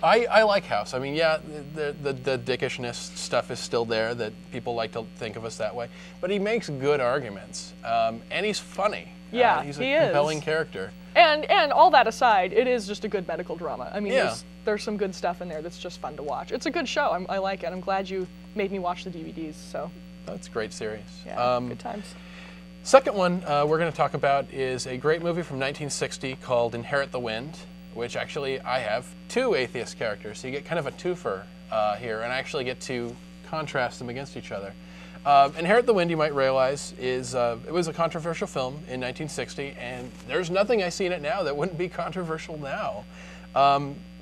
I like House. I mean, yeah, the dickishness stuff is still there, that people like to think of us that way. But he makes good arguments, and he's funny. Yeah, he's a compelling character. And all that aside, it is just a good medical drama. I mean, there's some good stuff in there that's just fun to watch. It's a good show. I like it. I'm glad you made me watch the DVDs. So. That's a great series. Yeah, good times. Second one we're going to talk about is a great movie from 1960 called Inherit the Wind, which actually I have two atheist characters, so you get kind of a twofer here, and I actually get to contrast them against each other. Inherit the Wind, you might realize, is it was a controversial film in 1960, and there's nothing I see in it now that wouldn't be controversial now.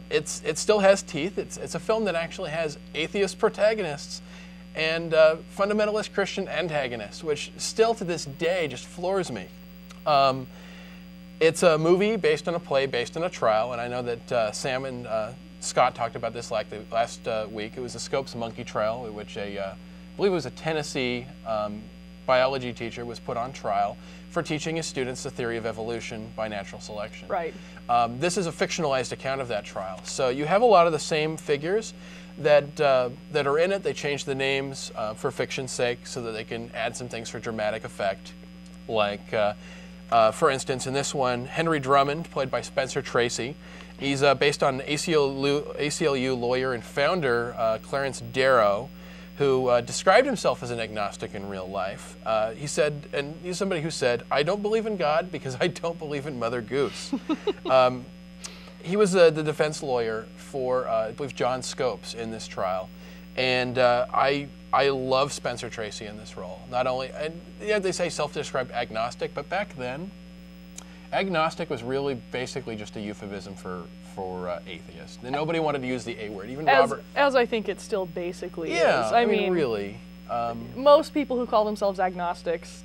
It still has teeth. It's a film that actually has atheist protagonists and fundamentalist Christian antagonists, which still to this day just floors me. It's a movie based on a play, based on a trial, and I know that Sam and Scott talked about this last week. It was the Scopes Monkey Trial, in which I believe it was a Tennessee biology teacher was put on trial for teaching his students the theory of evolution by natural selection. Right. This is a fictionalized account of that trial. So you have a lot of the same figures that are in it. They changed the names for fiction's sake so that they can add some things for dramatic effect. Like, for instance, in this one, Henry Drummond, played by Spencer Tracy. He's based on ACLU lawyer and founder Clarence Darrow, who described himself as an agnostic in real life. He said, and he's somebody who said, "I don't believe in God because I don't believe in Mother Goose." He was the defense lawyer for, I believe, John Scopes in this trial. And I love Spencer Tracy in this role. Not only, and yeah, they say self-described agnostic, but back then, agnostic was really basically just a euphemism for atheist. And nobody wanted to use the A word. Even Robert. As I think it still basically is. I mean, really. Most people who call themselves agnostics,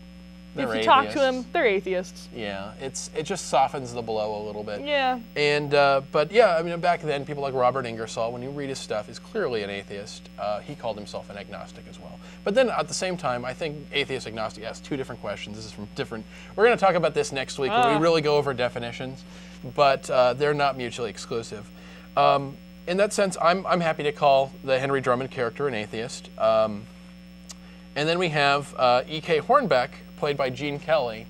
if you talk to them, they're atheists. Yeah, it just softens the blow a little bit. Yeah. And but yeah, I mean, back then, people like Robert Ingersoll, when you read his stuff, is clearly an atheist. He called himself an agnostic as well. But then at the same time, I think atheist agnostic asks two different questions. This is from different. We're going to talk about this next week when we really go over definitions, but they're not mutually exclusive. In that sense, I'm happy to call the Henry Drummond character an atheist. And then we have E.K. Hornbeck, played by Gene Kelly.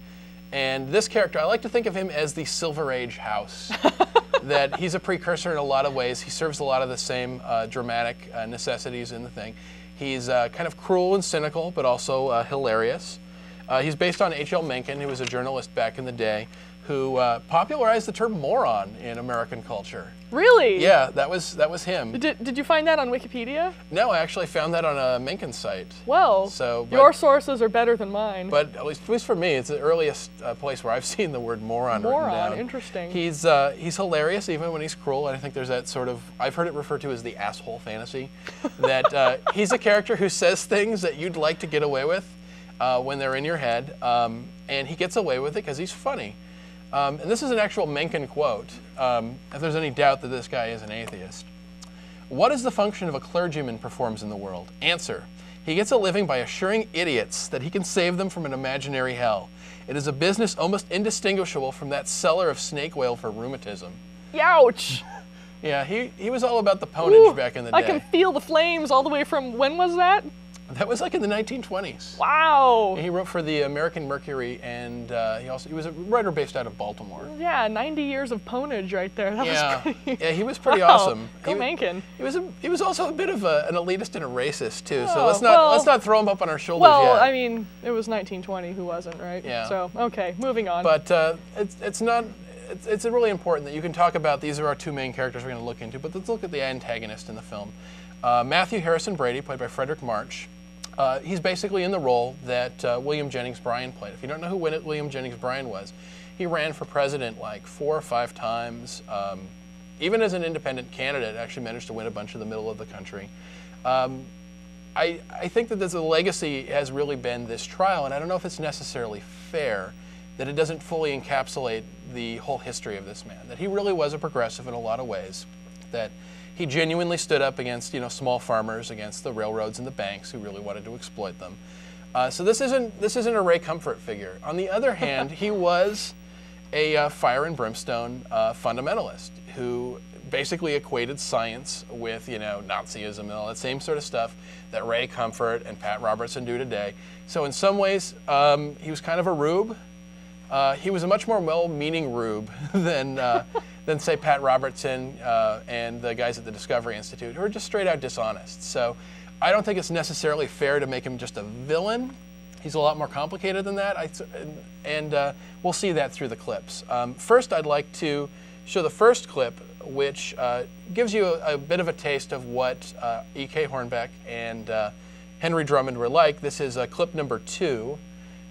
And this character, I like to think of him as the Silver Age House. That he's a precursor in a lot of ways. He serves a lot of the same dramatic necessities in the thing. He's kind of cruel and cynical, but also hilarious. He's based on H.L. Mencken, who was a journalist back in the day, who popularized the term moron in American culture. Really? Yeah, that was him. Did you find that on Wikipedia? No, I actually found that on a Mencken site. Well, your sources are better than mine. But at least for me, it's the earliest place where I've seen the word moron written down. Moron, interesting. He's hilarious even when he's cruel, and I think there's that sort of, I've heard it referred to as the asshole fantasy, that he's a character who says things that you'd like to get away with when they're in your head, and he gets away with it because he's funny. And this is an actual Mencken quote, if there's any doubt that this guy is an atheist. What is the function of a clergyman performs in the world? Answer. He gets a living by assuring idiots that he can save them from an imaginary hell. It is a business almost indistinguishable from that seller of snake oil for rheumatism. Ouch! Yeah, he was all about the ponage back in the day. I can feel the flames all the way from, when was that? That was like in the 1920s. Wow. And he wrote for the American Mercury, and he was a writer based out of Baltimore. Yeah, 90 years of ponage right there. That was pretty. Yeah, he was pretty awesome. Go Mencken. He was also a bit of an elitist and a racist too. So let's not throw him up on our shoulders yet. Well, I mean, it was 1920. Who wasn't, right? Yeah. So okay, moving on. But it's really important that you can talk about. These are our two main characters we're going to look into. But let's look at the antagonist in the film. Matthew Harrison Brady, played by Frederick March. He's basically in the role that William Jennings Bryan played. If you don't know who William Jennings Bryan was, he ran for president like 4 or 5 times. Even as an independent candidate, actually managed to win a bunch in the middle of the country. I think that the legacy has really been this trial, and I don't know if it's necessarily fair that it doesn't fully encapsulate the whole history of this man. That he really was a progressive in a lot of ways. That he genuinely stood up against, small farmers, against the railroads and the banks who really wanted to exploit them. So this isn't a Ray Comfort figure. On the other hand, he was a fire and brimstone fundamentalist who basically equated science with, you know, Nazism and all that same sort of stuff that Ray Comfort and Pat Robertson do today. So in some ways, he was kind of a rube. He was a much more well-meaning rube than say Pat Robertson and the guys at the Discovery Institute, who are just straight out dishonest. So I don't think it's necessarily fair to make him just a villain. He's a lot more complicated than that, and we'll see that through the clips. First, I'd like to show the first clip, which gives you a bit of a taste of what E.K. Hornbeck and Henry Drummond were like. This is clip number 2.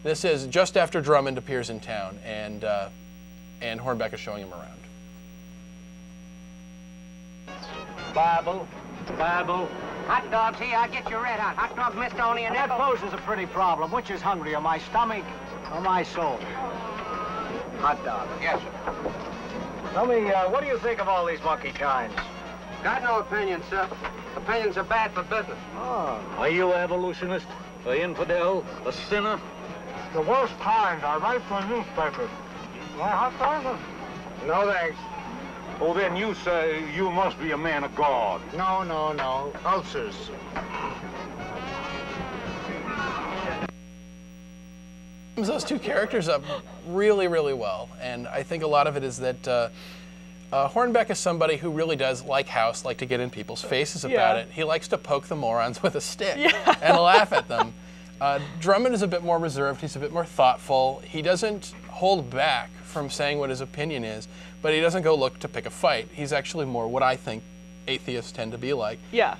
This is just after Drummond appears in town, and Hornbeck is showing him around. Bible. Hot dogs here, I'll get you red hot. Hot dog, Mr. Only an That poses a pretty problem. Which is hungrier, my stomach or my soul? hot dog. Yes, sir. Tell me, what do you think of all these monkey kinds? Got no opinion, sir. Opinions are bad for business. Oh. Are you an evolutionist, an infidel, a sinner? The worst kind I write for newspapers. My hot dog? No, thanks. Oh, then you say you must be a man of God. No. Ulcers. Those two characters up really, really well, and I think a lot of it is that Hornbeck is somebody who really does, like House, like to get in people's faces about it. He likes to poke the morons with a stick and laugh at them. Drummond is a bit more reserved. He's a bit more thoughtful. He doesn't hold back from saying what his opinion is, but he doesn't go look to pick a fight. He's actually more what I think atheists tend to be like. Yeah.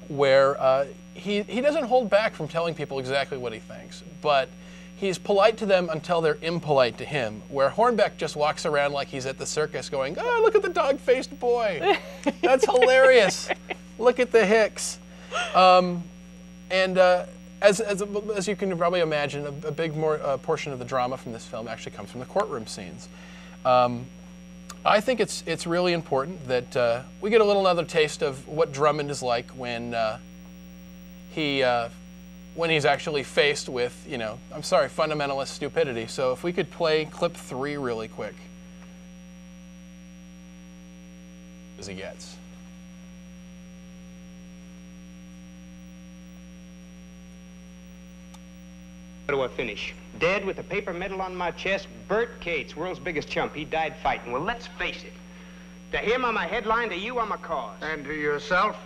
Where he doesn't hold back from telling people exactly what he thinks, but he's polite to them until they're impolite to him, where Hornbeck just walks around like he's at the circus going, oh, look at the dog-faced boy. That's hilarious. Look at the hicks. As you can probably imagine, a big portion of the drama from this film actually comes from the courtroom scenes. I think it's really important that we get a little another taste of what Drummond is like when he's actually faced with, I'm sorry, fundamentalist stupidity. So if we could play clip 3 really quick, as he gets. How do I finish? Dead with a paper medal on my chest, Bert Cates, world's biggest chump. He died fighting. Well, let's face it. To him, I'm a headline. To you, I'm a cause. And to yourself?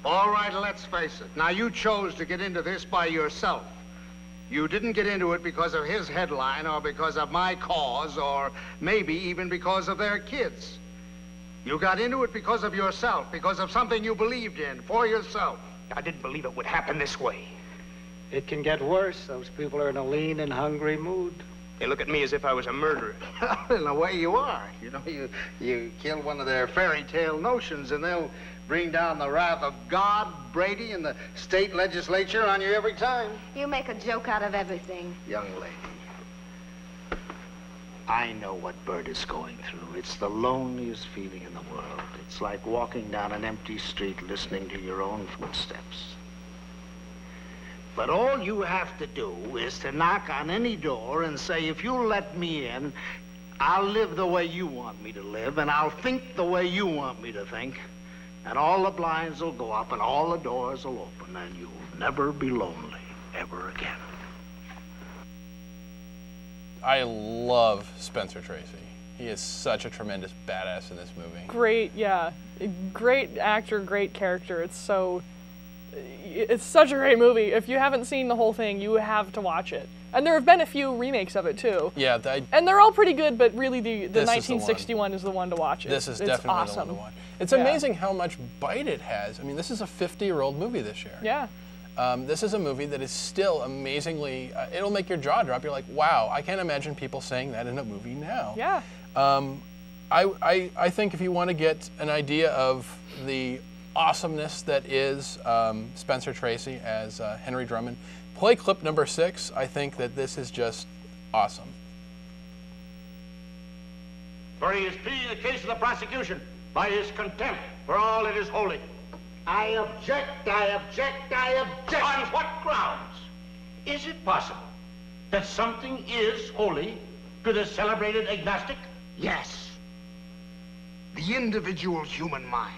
All right, let's face it. Now, you chose to get into this by yourself. You didn't get into it because of his headline or because of my cause or maybe even because of their kids. You got into it because of yourself, because of something you believed in for yourself. I didn't believe it would happen this way. It can get worse. Those people are in a lean and hungry mood. They look at me as if I was a murderer. In a way you are. You kill one of their fairy tale notions and they'll bring down the wrath of God, Brady, and the state legislature on you every time. You make a joke out of everything. Young lady, I know what Bert is going through. It's the loneliest feeling in the world. It's like walking down an empty street listening to your own footsteps. But all you have to do is to knock on any door and say, if you'll let me in, I'll live the way you want me to live, and I'll think the way you want me to think, and all the blinds will go up and all the doors will open, and you'll never be lonely ever again. I love Spencer Tracy. He is such a tremendous badass in this movie. Great, yeah. Great actor, great character. It's such a great movie. If you haven't seen the whole thing, you have to watch it. And there have been a few remakes of it too. Yeah, and they're all pretty good, but really the 1961 is the one to watch. This is definitely awesome. the one to watch. It's amazing how much bite it has. I mean, this is a 50-year-old movie this year. Yeah. This is a movie that is still amazingly, it'll make your jaw drop. You're like, wow, I can't imagine people saying that in a movie now. Yeah. I think if you want to get an idea of the awesomeness that is Spencer Tracy as Henry Drummond, play clip number 6. I think that this is just awesome. For he is pleading the case of the prosecution by his contempt for all that is holy. I object, I object, I object. On what grounds? Is it possible that something is holy to the celebrated agnostic? Yes. the individual human mind.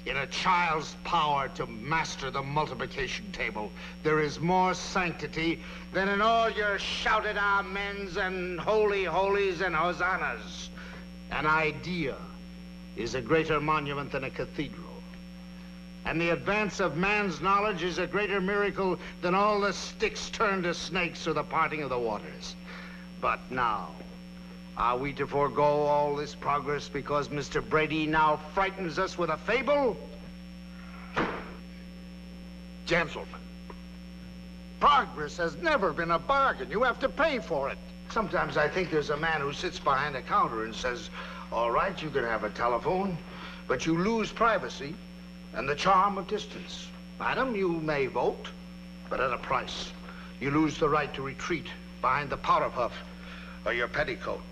In a child's power to master the multiplication table, there is more sanctity than in all your shouted amens and holy holies and hosannas. An idea is a greater monument than a cathedral. And the advance of man's knowledge is a greater miracle than all the sticks turned to snakes or the parting of the waters. But now, are we to forego all this progress because Mr. Brady now frightens us with a fable? Gentlemen, progress has never been a bargain. You have to pay for it. Sometimes I think there's a man who sits behind a counter and says, all right, you can have a telephone, but you lose privacy and the charm of distance. Madam, you may vote, but at a price. You lose the right to retreat behind the powder puff or your petticoat.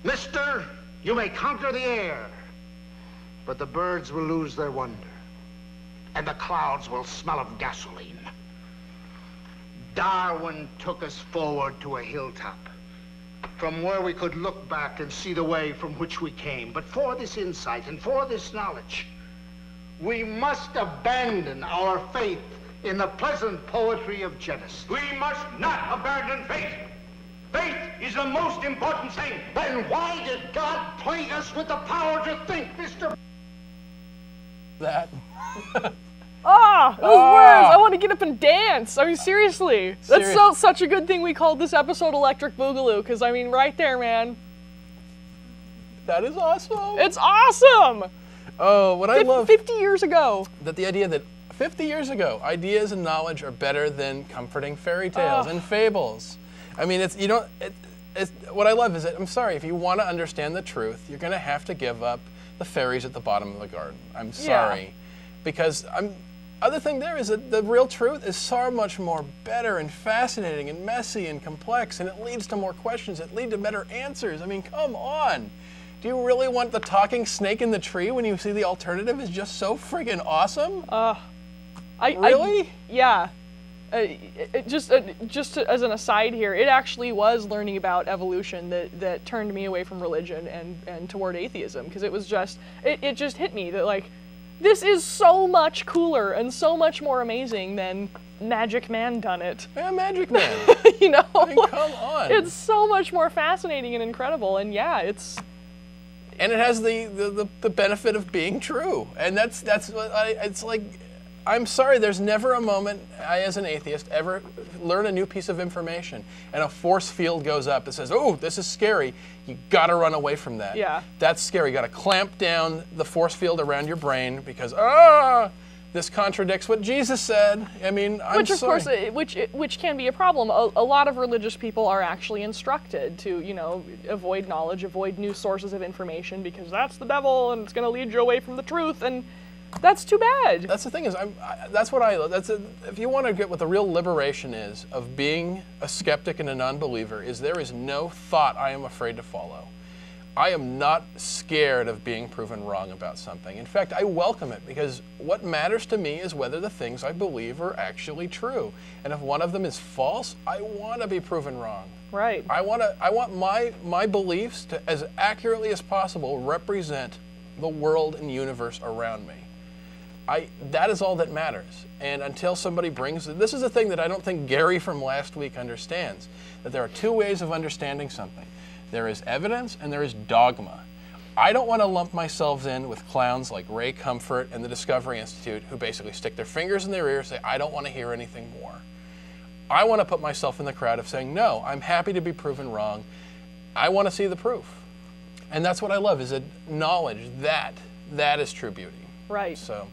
Mister, you may conquer the air, but the birds will lose their wonder, and the clouds will smell of gasoline. Darwin took us forward to a hilltop, from where we could look back and see the way from which we came. But for this insight and for this knowledge, we must abandon our faith in the pleasant poetry of Genesis. We must not abandon faith. Faith is the most important thing. Then why did God plague us with the power to think, Mr. That. Ah, those words! I want to get up and dance. I mean, seriously. That's such a good thing we called this episode Electric Boogaloo, because, I mean, right there, man. That is awesome. It's awesome! Oh, what I love. 50 years ago. That the idea that 50 years ago, ideas and knowledge are better than comforting fairy tales and fables. I mean, what I love is that, I'm sorry, if you want to understand the truth, you're going to have to give up the fairies at the bottom of the garden. I'm sorry. Yeah. Because other thing there is that the real truth is so much more better and fascinating and messy and complex, and it leads to more questions that lead to better answers. I mean, come on. Do you really want the talking snake in the tree when you see the alternative is just so friggin' awesome? Really? Yeah. Just as an aside here, it actually was learning about evolution that turned me away from religion and toward atheism, because it was just, it just hit me that, like, this is so much cooler and so much more amazing than Magic Man done it. Yeah, Magic Man. You know? I mean, come on. It's so much more fascinating and incredible, and yeah, it's... And it has the benefit of being true. And that's what it's like, I'm sorry, there's never a moment I, as an atheist, ever learn a new piece of information and a force field goes up that says, oh, this is scary. You gotta run away from that. Yeah. That's scary. You gotta clamp down the force field around your brain because, this contradicts what Jesus said. I mean, I'm sorry. Of course, which can be a problem. A lot of religious people are actually instructed to, you know, avoid knowledge, avoid new sources of information because that's the devil and it's gonna lead you away from the truth, and that's too bad. That's the thing is, if you want to get what the real liberation is of being a skeptic and a non-believer, is there is no thought I am afraid to follow. I am not scared of being proven wrong about something. In fact, I welcome it because what matters to me is whether the things I believe are actually true. And if one of them is false, I want to be proven wrong. Right. I want my beliefs to, as accurately as possible, represent the world and universe around me. That is all that matters. And until somebody brings, this is a thing that I don't think Gary from last week understands, that there are two ways of understanding something. There is evidence and there is dogma. I don't want to lump myself in with clowns like Ray Comfort and the Discovery Institute who basically stick their fingers in their ears and say, I don't want to hear anything more. I want to put myself in the crowd of saying, no, I'm happy to be proven wrong. I want to see the proof. And that's what I love, is that knowledge, that is true beauty. Right. So